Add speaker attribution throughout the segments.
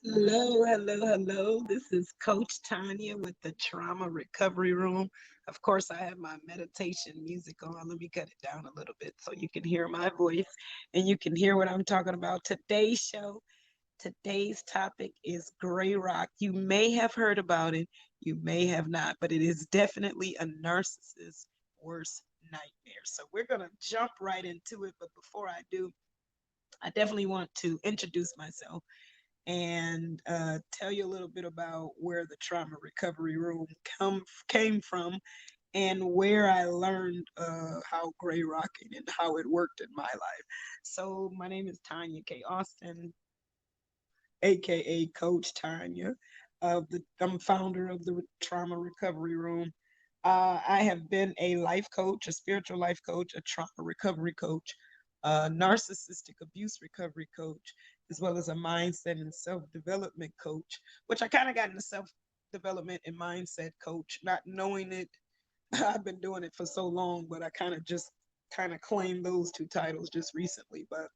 Speaker 1: Hello, hello, hello. This is Coach Tonya with the Trauma Recovery Room. Of course, I have my meditation music on. Let me cut it down a little bit so you can hear my voice and you can hear what I'm talking about. Today's topic is gray rock. You may have heard about it, you may have not, but it is definitely a narcissist's worst nightmare. So we're going to jump right into it. But before I do, I definitely want to introduce myself and tell you a little bit about where the trauma recovery room came from and where I learned how gray rocking and how it worked in my life. So my name is Tonya K. Austin, aka Coach Tonya. I'm founder of the Trauma Recovery Room. I have been a life coach, a spiritual life coach, a trauma recovery coach, a narcissistic abuse recovery coach, as well as a mindset and self development coach, which I kind of got into self development and mindset coach, not knowing it. I've been doing it for so long, but I kind of claimed those two titles just recently. But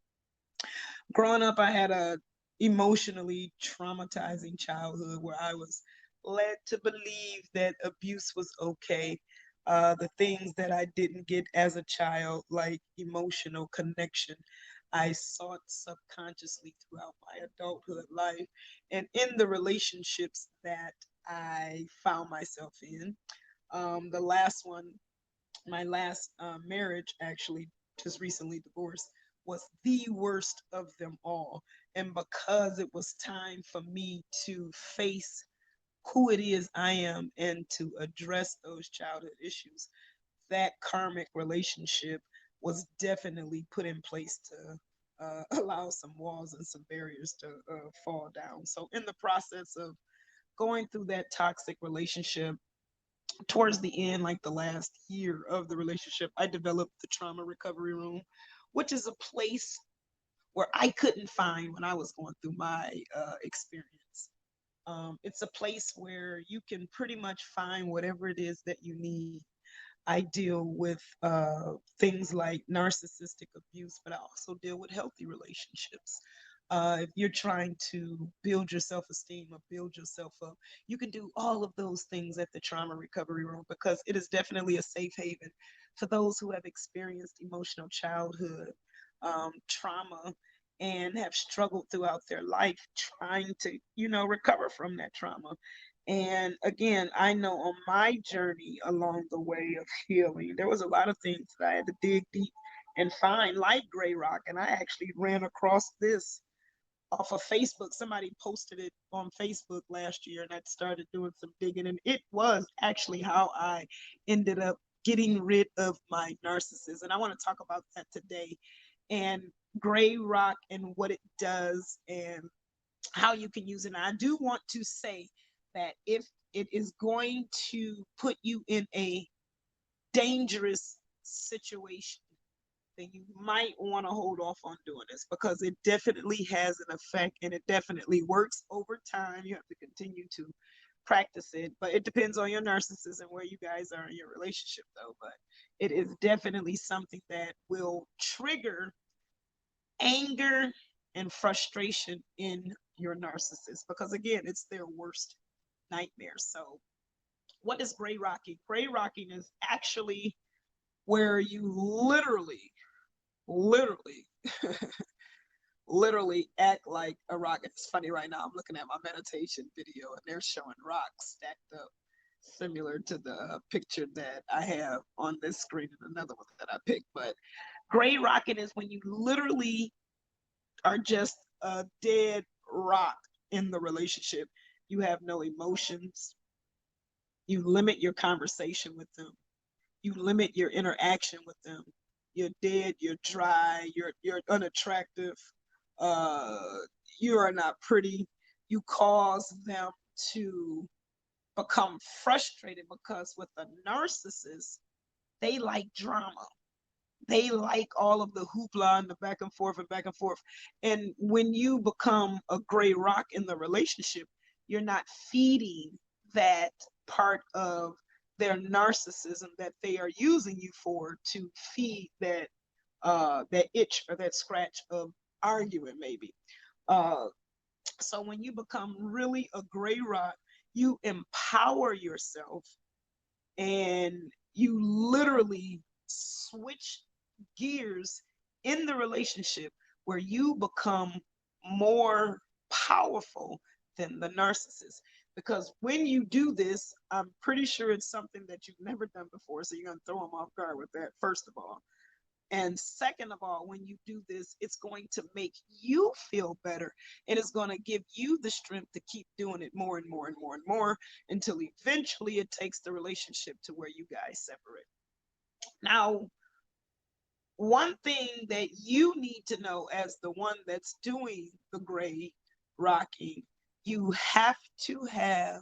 Speaker 1: growing up, I had a emotionally traumatizing childhood where I was led to believe that abuse was okay. The things that I didn't get as a child, like emotional connection, I sought subconsciously throughout my adulthood life and in the relationships that I found myself in. The last one, my last marriage, actually, just recently divorced, was the worst of them all. And because it was time for me to face who it is I am and to address those childhood issues, that karmic relationship was definitely put in place to allow some walls and some barriers to fall down. So, in the process of going through that toxic relationship, towards the end, like the last year of the relationship, I developed the trauma recovery room, which is a place where I couldn't find when I was going through my experience. It's a place where you can pretty much find whatever it is that you need. I deal with things like narcissistic abuse, but I also deal with healthy relationships. If you're trying to build your self esteem or build yourself up, you can do all of those things at the Trauma Recovery Room because it is definitely a safe haven for those who have experienced emotional childhood trauma and have struggled throughout their life trying to, recover from that trauma. And again, I know on my journey along the way of healing, there was a lot of things that I had to dig deep and find, like gray rock. And I actually ran across this off of Facebook. Somebody posted it on Facebook last year, and I started doing some digging. And it was actually how I ended up getting rid of my narcissist. And I want to talk about that today and gray rock and what it does and how you can use it. And I do want to say that if it is going to put you in a dangerous situation, then you might want to hold off on doing this because it definitely has an effect and it definitely works over time. You have to continue to practice it, but it depends on your narcissism where you guys are in your relationship, though. But it is definitely something that will trigger anger and frustration in your narcissist because, again, it's their worst nightmare. So, what is gray rocking? Gray rocking is actually where you literally, literally act like a rock. It's funny right now. I'm looking at my meditation video and they're showing rocks stacked up, similar to the picture that I have on this screen and another one that I picked. But gray rocking is when you literally are just a dead rock in the relationship. You have no emotions. You limit your conversation with them. You limit your interaction with them. You're dead. You're dry. You're unattractive. Uh, you are not pretty. You cause them to become frustrated because with a narcissist, they like drama. They like all of the hoopla and the back and forth and back and forth. And when you become a gray rock in the relationship, you're not feeding that part of their narcissism that they are using you for to feed that itch or that scratch of arguing maybe. Uh, So when you become really a gray rock, you empower yourself and you literally switch gears in the relationship where you become more powerful than the narcissist. Because when you do this, I'm pretty sure it's something that you've never done before. So you're going to throw them off guard with that, first of all. And second of all, when you do this, it's going to make you feel better. And it's going to give you the strength to keep doing it more and more and more and more until eventually it takes the relationship to where you guys separate. Now, one thing that you need to know as the one that's doing the gray rocking, you have to have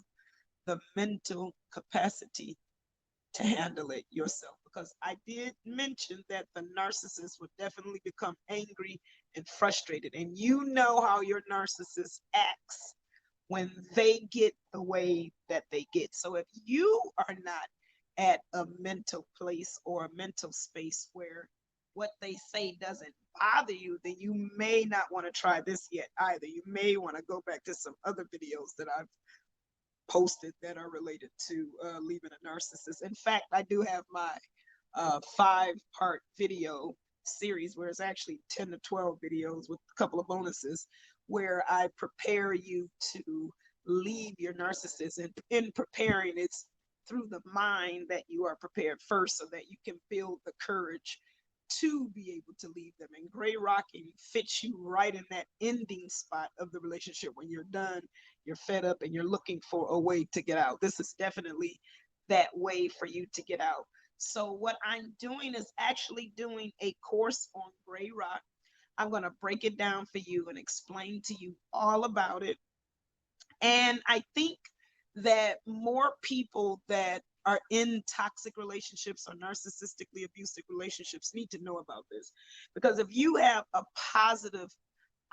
Speaker 1: the mental capacity to handle it yourself, because I did mention that the narcissist would definitely become angry and frustrated, and you know how your narcissist acts when they get the way that they get. So if you are not at a mental place or a mental space where what they say doesn't bother you, then you may not want to try this yet either. You may want to go back to some other videos that I've posted that are related to leaving a narcissist. In fact, I do have my 5-part video series where it's actually 10 to 12 videos with a couple of bonuses where I prepare you to leave your narcissist. And in preparing, it's through the mind that you are prepared first so that you can build the courage to be able to leave them. And gray rocking fits you right in that ending spot of the relationship when you're done, you're fed up, and you're looking for a way to get out. This is definitely that way for you to get out. So what I'm doing is actually doing a course on gray rock. I'm going to break it down for you and explain to you all about it. And I think that more people that are in toxic relationships or narcissistically abusive relationships need to know about this. Because if you have a positive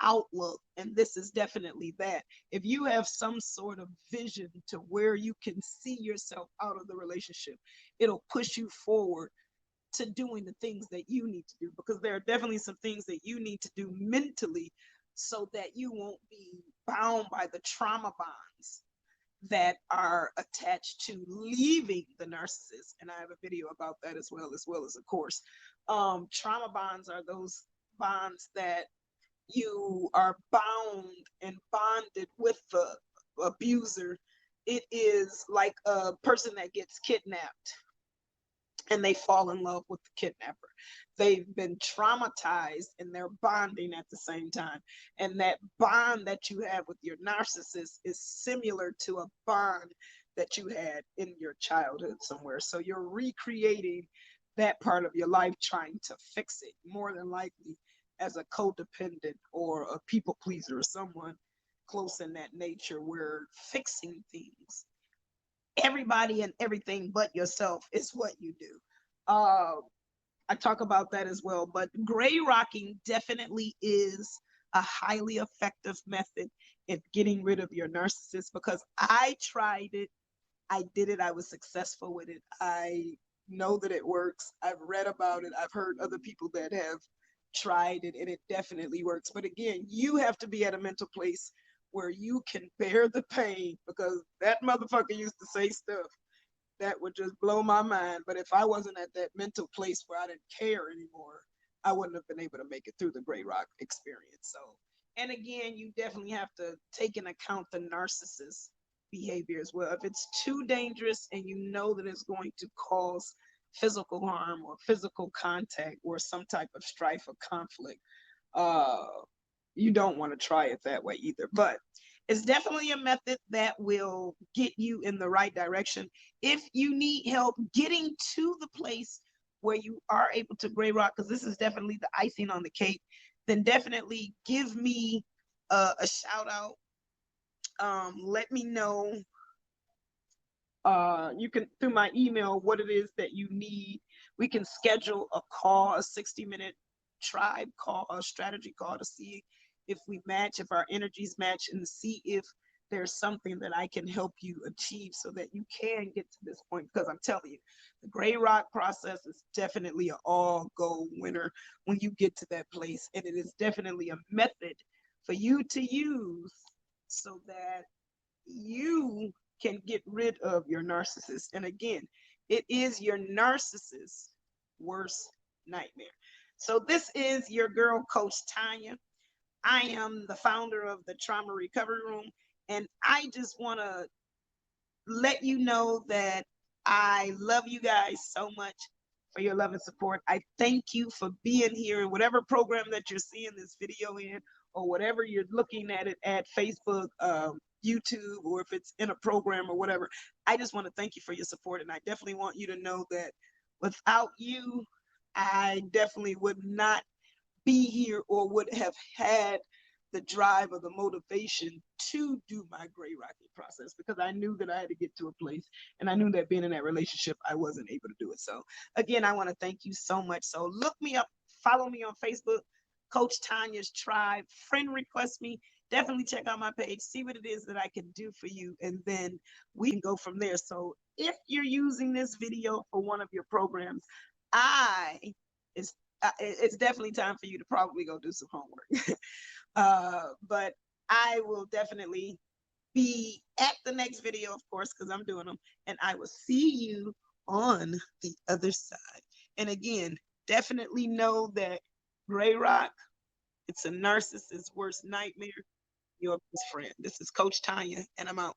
Speaker 1: outlook, and this is definitely that, if you have some sort of vision to where you can see yourself out of the relationship, it'll push you forward to doing the things that you need to do, because there are definitely some things that you need to do mentally so that you won't be bound by the trauma bonds that are attached to leaving the narcissist. And I have a video about that as well as a course. Trauma bonds are those bonds that you are bound and bonded with the abuser. It is like a person that gets kidnapped and they fall in love with the kidnapper. They've been traumatized and they're bonding at the same time. And that bond that you have with your narcissist is similar to a bond that you had in your childhood somewhere. So you're recreating that part of your life, trying to fix it, more than likely as a codependent or a people pleaser or someone close in that nature. Where fixing things, everybody and everything but yourself, is what you do. I talk about that as well. But gray rocking definitely is a highly effective method in getting rid of your narcissist, because I tried it. I did it. I was successful with it. I know that it works. I've read about it. I've heard other people that have tried it, and it definitely works. But again, you have to be at a mental place where you can bear the pain, because that motherfucker used to say stuff that would just blow my mind. But if I wasn't at that mental place where I didn't care anymore, I wouldn't have been able to make it through the gray rock experience. So, and again, you definitely have to take into account the narcissist behavior as well. If it's too dangerous and you know that it's going to cause physical harm or physical contact or some type of strife or conflict, uh, you don't want to try it that way either. But it's definitely a method that will get you in the right direction. If you need help getting to the place where you are able to gray rock, because this is definitely the icing on the cake, then definitely give me a shout out. Let me know. You can, through my email, what it is that you need. We can schedule a call, a 60-minute tribe call, a strategy call, to see if we match, if our energies match, and see if there's something that I can help you achieve so that you can get to this point. Because I'm telling you, the gray rock process is definitely an all gold winner when you get to that place. And it is definitely a method for you to use so that you can get rid of your narcissist. And again, it is your narcissist's worst nightmare. So this is your girl, Coach Tonya. I am the founder of the Trauma Recovery Room, and I just want to let you know that I love you guys so much for your love and support. I thank you for being here in whatever program that you're seeing this video in, or whatever you're looking at it at Facebook, YouTube, or if it's in a program or whatever. I just want to thank you for your support, and I definitely want you to know that without you, I definitely would not be here or would have had the drive or the motivation to do my gray rocket process, because I knew that I had to get to a place, and I knew that being in that relationship, I wasn't able to do it. So again, I want to thank you so much. So look me up, follow me on Facebook, Coach Tonya's Tribe, friend request me. Definitely check out my page, see what it is that I can do for you, and then we can go from there. So if you're using this video for one of your programs, I it's it's definitely time for you to probably go do some homework. But I will definitely be at the next video, of course, because I'm doing them, and I will see you on the other side. And again, definitely know that Gray Rock, it's a narcissist's worst nightmare. Your best friend. This is Coach Tonya, and I'm out.